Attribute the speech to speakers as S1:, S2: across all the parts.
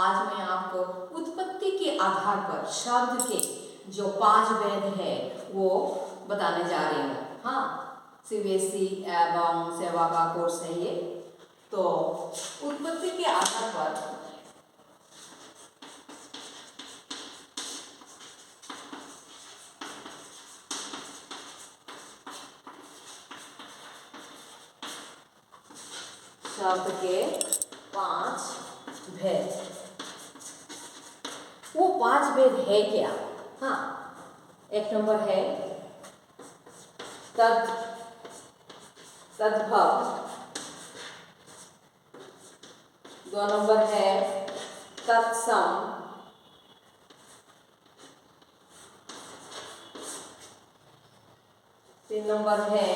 S1: आज मैं आपको उत्पत्ति के आधार पर शब्द के जो 5 भेद है वो बताने जा रही हूँ। हाँ, सीबीएसई एवं सेवा का कोर्स है ये। तो उत्पत्ति के आधार पर शब्द के 5 भेद, वो 5 भेद है क्या? हाँ, एक नंबर है तद्भव, 2 नंबर है तत्सम, 3 नंबर है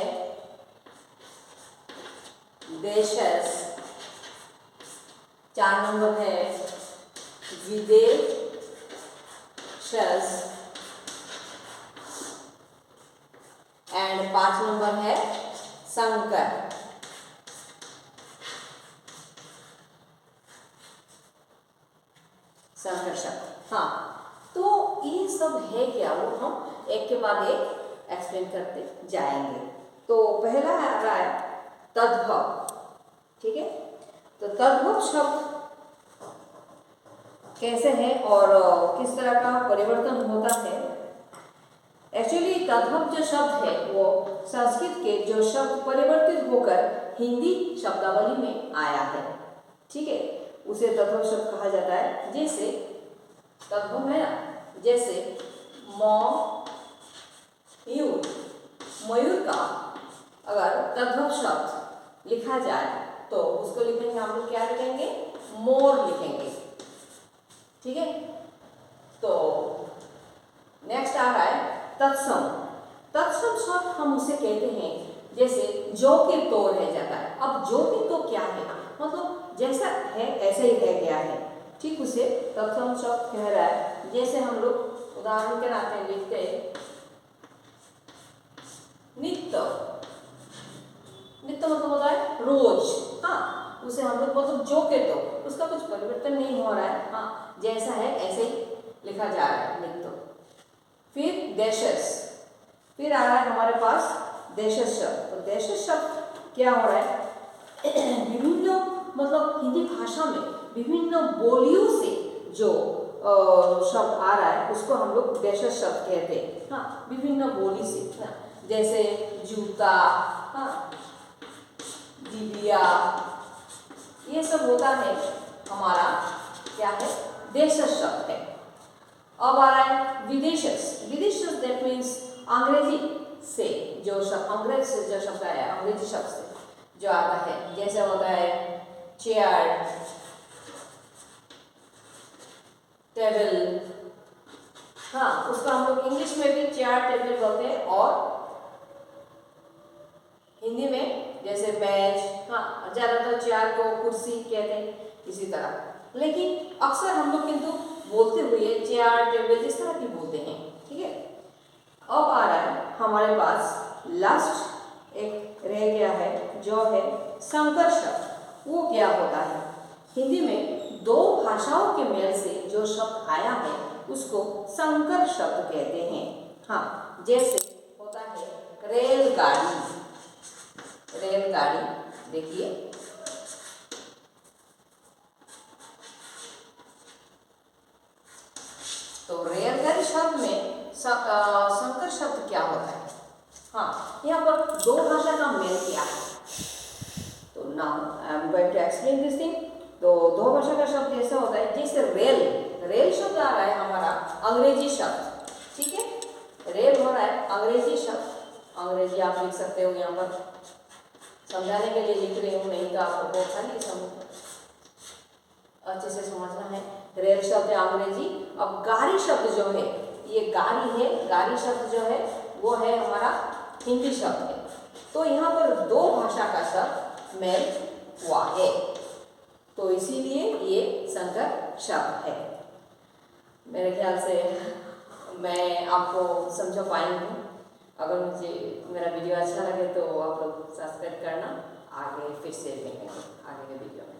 S1: देशज, 4 नंबर है विदेशज एंड 5 नंबर है संकर। संकर शब्द। हाँ, तो ये सब है क्या, वो हम एक के बाद एक एक्सप्लेन करते जाएंगे। तो पहला आ रहा है तद्भव। ठीक है, तो तद्भव शब्द कैसे है और किस तरह का परिवर्तन होता है। एक्चुअली तद्भव जो शब्द है वो संस्कृत के जो शब्द परिवर्तित होकर हिंदी शब्दावली में आया है। ठीक है, उसे तद्भव शब्द कहा जाता है। जैसे तद्भव है ना, जैसे मयूर का अगर तद्भव शब्द लिखा जाए तो उसको लिखेंगे हम लोग, क्या लिखेंगे? मोर लिखेंगे। ठीक है, तो नेक्स्ट आ रहा है तत्सम। तत्सम शब्द हम उसे कहते हैं जैसे जो के तो रह जाता है। अब जो के तो क्या है, मतलब जैसा है ऐसे ही रह गया है। ठीक, उसे तत्सम शब्द कह रहा है। जैसे हम लोग उदाहरण के नाते लिखते हैं नित्य। नित्य मतलब होता है रोज। हाँ, उसे हम लोग मतलब जो के तो, उसका कुछ परिवर्तन नहीं हो रहा है। हाँ, जैसा है ऐसे ही लिखा जा रहा है नित्य। फिर देशज, फिर आ रहा है हमारे पास देशज शब्द। तो देशज शब्द क्या हो रहा है? विभिन्न मतलब हिंदी भाषा में विभिन्न बोलियों से जो शब्द आ रहा है उसको हम लोग देशज शब्द कहते हैं। हाँ, विभिन्न बोली से। हाँ, जैसे जूता, हाँ, दिव्या, ये सब होता है हमारा क्या है? देशज शब्द है। अब आ रहा है विदेशज। विदेशज दैट मीन्स अंग्रेजी से जो शब्द, अंग्रेज से जो शब्द आया, अंग्रेजी शब्द से जो आता है। जैसे होता है चेयर, टेबल। हाँ, उसको हम लोग इंग्लिश में भी चेयर टेबल बोलते हैं और हिंदी में जैसे मेज। हाँ, ज्यादातर चेयर को कुर्सी कहते हैं इसी तरह। लेकिन अक्सर हम लोग किंतु बोलते हुए चेयर टेबल इस तरह की बोलते हैं। ठीक है, अब आ रहा है हमारे पास लास्ट एक रह गया है जो है संकर शब्द। वो क्या होता है? हिंदी में 2 भाषाओं के मेल से जो शब्द आया है उसको संकर शब्द कहते हैं। हाँ, जैसे होता है रेलगाड़ी। रेलगाड़ी देखिए, तो रेलगाड़ी शब्द में संकर शब्द क्या होता है? हाँ, यहाँ पर 2 भाषा का मेल किया है। तो now I am going to explain this thing. तो 2 भाषा का शब्द ऐसा होता है जैसे रेल। रेल शब्द आ रहा है हमारा अंग्रेजी शब्द। ठीक है, रेल हो रहा है अंग्रेजी शब्द। अंग्रेजी आप लिख सकते हो, यहाँ पर समझाने के लिए लिख रही हूँ, नहीं तो आपको खाली अच्छे से समझना है। रेल शब्द है अंग्रेजी। अब गाड़ी शब्द जो है, ये गाड़ी है, गाड़ी शब्द जो है वो है हमारा हिंदी शब्द है। तो यहाँ पर 2 भाषा का शब्द मेल हुआ है, तो इसीलिए ये संकर शब्द है। मेरे ख्याल से मैं आपको समझा पाई हूँ। अगर मुझे मेरा वीडियो अच्छा लगे तो आप लोग सब्सक्राइब करना। आगे फिर से मिलेंगे आगे के वीडियो में।